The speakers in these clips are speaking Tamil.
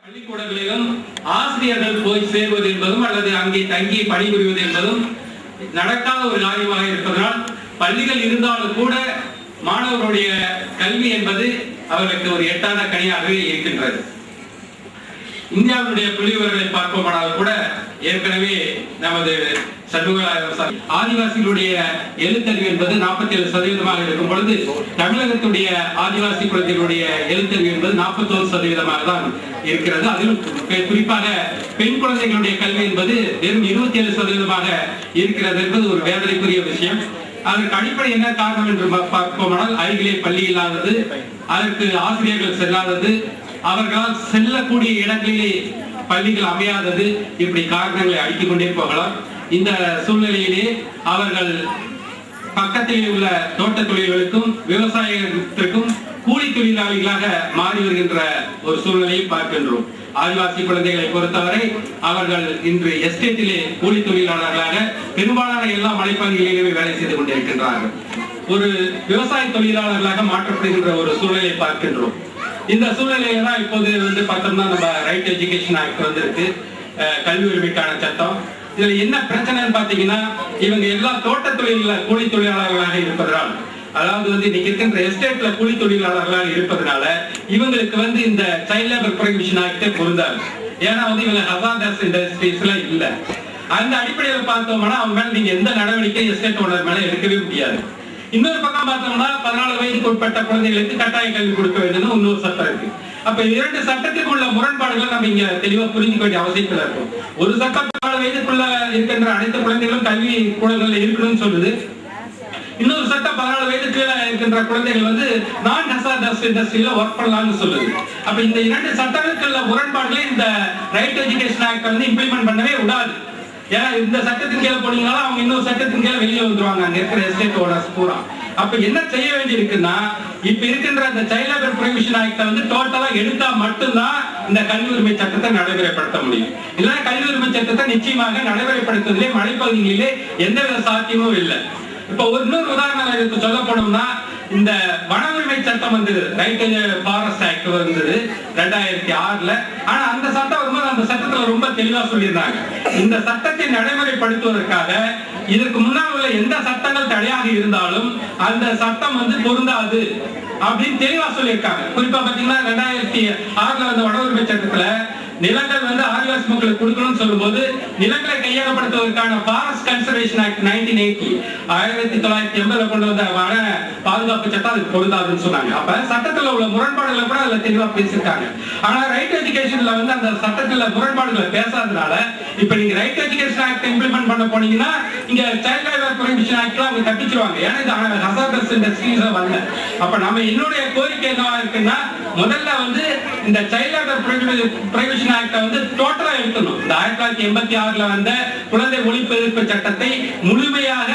பள்ளிக்கூடங்களிலும் ஆசிரியர்கள் போய் சேர்வது என்பதும் அல்லது அங்கே தங்கி பணிபுரிவது என்பதும் நடக்காத ஒரு காரியமாக இருப்பதனால் பள்ளிகள் இருந்தாலும் கூட மாணவர்களுடைய கல்வி என்பது அவர்களுக்கு ஒரு எட்டாத கனியாகவே இருக்கின்றது. இந்தியாவுடைய புள்ளிவிவரங்களை பார்ப்போமானால் கூட ஏற்கனவே நமது ஆதிவாசிகளுடைய எழுத்தறிவு என்பது 47% இருக்கும் பொழுது தமிழகத்துடைய ஆதிவாசி குழந்தைகளுடைய எழுத்தறிவு என்பது 41% தான் இருக்கிறது. அதிலும் குறிப்பாக பெண் குழந்தைகளுடைய கல்வி என்பது வெறும் 27% இருக்கிறது என்பது ஒரு வேதனைக்குரிய விஷயம். அதற்கு அடிப்படை என்ன காரணம் என்று பார்ப்போமானால் அருகிலே பள்ளி இல்லாதது, அதற்கு ஆசிரியர்கள் செல்லாதது, அவர்களால் செல்லக்கூடிய இடங்களிலே பள்ளிகள் அமையாதது, இப்படி காரணங்களை அடுக்கிக் கொண்டே போகலாம். இந்த சூழ்நிலையிலே அவர்கள் பக்கத்தில் உள்ள தோட்ட தொழில்களுக்கும் விவசாயத்திற்கும் கூலி தொழிலாளிகளாக மாறி வருகின்ற ஒரு சூழ்நிலையை பார்க்கின்றோம். ஆதிவாசி குழந்தைகளை பொறுத்தவரை அவர்கள் இன்று எஸ்டேட்டிலே கூலி தொழிலாளர்களாக பெரும்பாலான எல்லா மலைப்பகுதிகளிலுமே வேலை செய்து கொண்டிருக்கின்றார்கள். ஒரு விவசாய தொழிலாளர்களாக மாற்றப்படுகின்ற ஒரு சூழ்நிலையை பார்க்கின்றோம். இந்த சூழ்நிலையில தான் இப்போது பார்த்தோம்னா நம்ம ரைட் எஜுகேஷன் ஆக்ட் வந்திருக்கு, கல்வி உரிமைக்கான சட்டம். இதுல என்ன பிரச்சனைன்னு பாத்தீங்கன்னா, இவங்க எல்லா தோட்ட தொழில கூலி தொழிலாளர்களாக இருப்பதனால், அதாவது இன்னைக்கு இருக்கின்ற எஸ்டேட்ல கூலி தொழிலாளர்களாக இருப்பதனால இவங்களுக்கு இந்த சைல்ட் லேபர் ப்ரொஹிபிஷன் ஆக்டே பொருந்தாது. ஏன்னா இவங்க ஹசார்டஸ் இண்டஸ்ட்ரீஸ்ல இல்ல. அந்த அடிப்படையில் பார்த்தோம்னா அவங்க மேல நீங்க எந்த நடவடிக்கை எஸ்டேட் ஓனர் மேல எடுக்கவே முடியாது. இன்னொரு பக்கம் பார்த்தோம்னா 14 வயதுக்கு உட்பட்ட குழந்தைகளுக்கு கட்டாய கல்வி கொடுக்க வேண்டும் இன்னொரு சட்டம் இருக்கு. அப்ப இரண்டு சட்டத்துக்கு உள்ள முரண்பாடுகளை நம்ம இங்க தெளிவா புரிஞ்சுக்க வேண்டிய அவசியத்துல இருக்கும். ஒரு சட்டம் 14 வயதுக்குள்ள இருக்கின்ற அனைத்து குழந்தைகளும் கல்வி கூடங்கள்ல இருக்கணும்னு சொல்லுது. இன்னொரு சட்டம் 14 வயதுக்கு இருக்கின்ற குழந்தைகள் நான் ஹசார்டஸ் இண்டஸ்ட்ரியில ஒர்க் பண்ணலாம்னு சொல்லுது. அப்ப இந்த இரண்டு சட்டங்களுக்கு உள்ள முரண்பாடுகளை இந்த ரைட் எஜுகேஷன் ஆக்ட் இம்ப்ளிமெண்ட் பண்ணவே விடாது. ஏன்னா இந்த சட்டத்தின் கீழே போனீங்கன்னா அவங்க இன்னொரு சட்டத்தின் கீழே வெளியே வந்துருவாங்க அங்க இருக்கிற எஸ்டேட் ஓனர்ஸ் பூரா. அப்ப என்ன செய்ய வேண்டி இருக்குன்னா, இப்ப இருக்கின்ற அந்த சைல்ட் லேபர் ப்ரொஹிபிஷன் ஆக்ட டோட்டலா எடுத்தா மட்டும்தான் இந்த கல்வி உரிமை சட்டத்தை நடைமுறைப்படுத்த முடியும். இல்லைன்னா கல்வி உரிமை சட்டத்தை நிச்சயமாக நடைமுறைப்படுத்துவதிலே மலைப்பகுதிகளிலே எந்தவித சாத்தியமும் இல்லை. இப்ப இன்னொரு உதாரணம் எடுத்து சொல்ல போனோம்னா, இந்த வன உரிமை சட்டம் ரைட் ஃபாரஸ்ட் ஆக்ட் வந்தது 2006ல. ஆனா அந்த சட்டம் வரும்போது அந்த சட்டத்துல ரொம்ப தெளிவா சொல்லியிருந்தாங்க, இந்த சட்டத்தை நடைமுறைப்படுத்துவதற்காக இதற்கு முன்னால் உள்ள எந்த சட்டங்கள் தடையாக இருந்தாலும் அந்த சட்டம் பொருந்தாது அப்படின்னு தெளிவா சொல்லியிருக்காங்க. குறிப்பா பாத்தீங்கன்னா 2006ல வந்த வன உரிமை சட்டத்துல நிலங்கள் ஆதிவாசி மக்களுக்கு கொடுக்கணும்னு சொல்லும் போது நிலங்களை கையகப்படுத்துவதற்கான ஃபாரஸ்ட் கன்சர்வேஷன் ஆக்ட் 1980 கொண்டு வந்த வன பாதுகாப்பு சட்டம் அதுக்கு பொருந்தாதுன்னு சொன்னாங்க. அப்ப சட்டத்துல உள்ள முரண்பாடுகளை கூட அதுல தெளிவா பேசியிருக்காங்க. ஆனா ரைட் எஜுகேஷன்ல அந்த சட்டத்துல முரண்பாடுகளை பேசாதனால இப்ப நீங்க ரைட் எஜுகேஷன் ஆக்ட் இம்ப்ளிமெண்ட் பண்ண போனீங்கன்னா இங்க சைல்ட் லேபர் ப்ரொஹிபிஷன் ஆக்ட்ல அவங்க தப்பிச்சிருவாங்க. ஏன்னா இது ஹசார்டஸ் இண்டஸ்ட்ரீஸ் வரல. அப்ப நம்ம என்னுடைய கோரிக்கை என்னவா இருக்குன்னா, முதல்ல இந்த சைல்ட் லேபர் ப்ரொஹிபிஷன் ஆக்ட டோட்டலா எடுக்கணும். இந்த 1986ல வந்த குழந்தை ஒழிப்பு எதிர்ப்பு சட்டத்தை முழுமையாக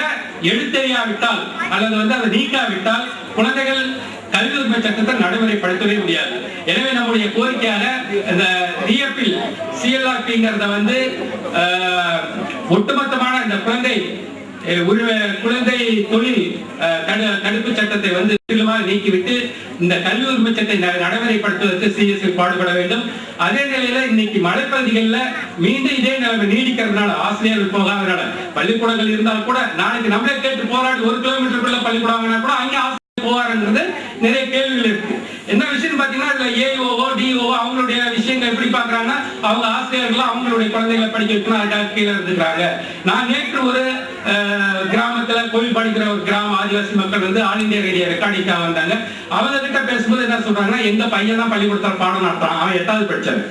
எடுத்தெறியாவிட்டால் அல்லது அதை நீக்காவிட்டால் குழந்தைகள் கல்வி உரிமை சட்டத்தை நடைமுறைப்படுத்தவே முடியாது. எனவே நம்முடைய கோரிக்கையாக இந்த டிஎப்பில் சிஎல்ஆர்பிங்கிறத ஒட்டுமொத்தமான இந்த குழந்தை தொழில் தடுப்பு சட்டத்தை நீக்கிவிட்டு இந்த கல்வி உரிமை சட்டத்தை நடைமுறைப்படுத்துவதற்கு சிஎஸ்சி பாடுபட வேண்டும். அதே நிலையில இன்னைக்கு மலைப்பகுதிகளில் மீண்டும் இதே நிலைமை நீடிக்கிறதுனால ஆசிரியர்கள் போகாதனால பள்ளிக்கூடங்கள் இருந்தால் கூட நாளைக்கு நம்மளே கேட்டு போராடி 1 கிலோமீட்டருக்குள்ள பள்ளிக்கூடம் கூட அங்கே ஆசிரியர் போவாருன்றது நிறைய கேள்விகள் இருக்கு. என்ன விஷயம் பாத்தீங்கன்னா இதுல ஏஓ டிஓ அவங்களுடைய விஷயங்கள் எப்படி பாக்குறாங்கன்னா, அவங்க ஆசிரியர்கள் அவங்களுடைய குழந்தைகளை படிக்க வைக்கணும் அதுக்காக கீழே இருந்துக்கிறாங்க. நான் நேற்று ஒரு கிராமத்துல கோவில் படிக்கிற ஒரு கிராம ஆதிவாசி மக்கள் ஆல் இந்தியா ரேடியோ ரெக்கார்டிங்காக வந்தாங்க. அவங்க கிட்ட பேசும்போது என்ன சொல்றாங்கன்னா, எங்க பையன் தான் பள்ளிக்கூடத்தில் பாடம் நடத்துறான், அவன் 8வது படிச்சாரு,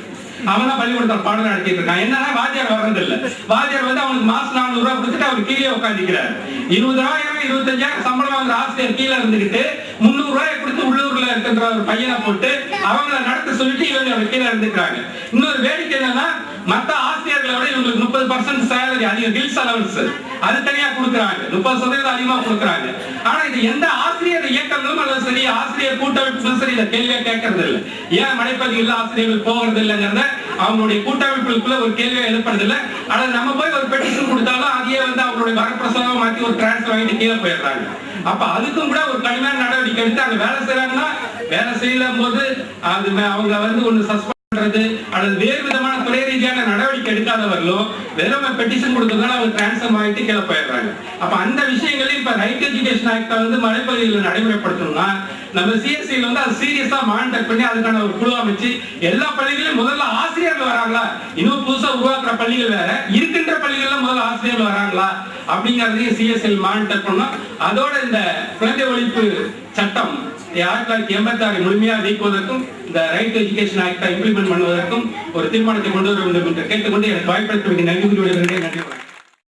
அவன் தான் பள்ளிக்கூடத்தில் பாடம் நடத்திட்டு இருக்கான். என்னன்னா வாத்தியார் வர்றது இல்ல. வாத்தியார் அவனுக்கு மாசம் 400 ரூபாய் கொடுத்துட்டு அவர் கீழே உட்காந்துக்கிறார். 20,000 25,000 சம்பளம் வாங்குற ஆசிரியர் கீழே இருந்துகிட்டு 300 ரூபாய் கொடுத்து உள்ளூர்ல இருக்கின்ற ஒரு பையனை போட்டு அவங்கள நடத்த சொல்லிட்டு இவங்க கீழே இருந்துக்கிறாங்க. இன்னொரு வேடிக்கை என்னன்னா, மற்ற ஆசிரியர்களை விட இவங்களுக்கு 30% சேலரி அதிகம், ஹில்ஸ் அலவன்ஸ் அது தனியா கொடுக்குறாங்க, 30% அதிகமா கொடுக்குறாங்க. ஆனா இது எந்த ஆசிரியர் இயக்கங்களும் அல்லது சரி ஆசிரியர் கூட்டமைப்பும் சரி இதை கேள்வியா கேட்கறது இல்லை. ஏன் மலைப்பகுதியில் ஆசிரியர்கள் போகிறது இல்லைங்கிறத அவங்களுடைய கூட்டமைப்புக்குள்ள ஒரு கேள்வியா எழுப்புறது இல்லை. அல்லது நம்ம போய் ஒரு பெட்டிஷன் கொடுத்தாலும் அதையே அவங்களுடைய வரப்பிரசாதம் மாற்றி ஒரு டிரான்ஸ்பர் வாங்கிட்டு கீழே போயிடுறாங்க. அப்ப அதுக்கும் கூட ஒரு கடுமையான நடவடிக்கை எடுத்து அங்க வேலை செய்யறாங்கன்னா வேலை செய்யலும் போது அது அவங்க ஒண்ணு சஸ்பெண்ட் பண்றது அல்லது வேறு விதமான துறை ரீதியான நடவடிக்கை எடுக்காதவர்களோ வெறும் பெட்டிஷன் கொடுத்ததால அவங்க டிரான்ஸ்ஃபர் ஆகிட்டு கீழே போயிடுறாங்க. அப்ப அந்த விஷயங்களையும் இப்ப ரைட் எஜுகேஷன் ஆக்டை வந்து மலைப்பகுதிகளில் நடைமுறைப்படுத்தணும்னா நம்ம சிஎஸ்சியில் வந்து அது சீரியஸா மானிட்டர் பண்ணி அதுக்கான ஒரு குழு அமைச்சு எல்லா பள்ளிகளிலும் முதல்ல ஆசிரியர்கள் வராங்களா, இன்னும் புதுசா உருவாக்குற பள்ளிகள் வேற, இருக்கின்ற பள்ளிகள்ல முதல்ல ஆசிரியர்கள் வராங்களா அப்படிங்கறதையும் சிஎஸ்சியில் மானிட்டர் பண்ணோம். அதோட இந்த குழந்தை ஒழிப்பு சட்டம் 1986 முழுமையாக நீக்குவதற்கும் இந்த ரைட் எஜுகேஷன் ஆக்டை இம்ப்ளிமெண்ட் பண்ணுவதற்கும் ஒரு தீர்மானத்தை கொண்டு வர வேண்டும் என்று கேட்டுக்கொண்டு எனக்கு வாய்ப்பளித்தமைக்கு நன்றி கூறி வருகிறேன். நன்றி.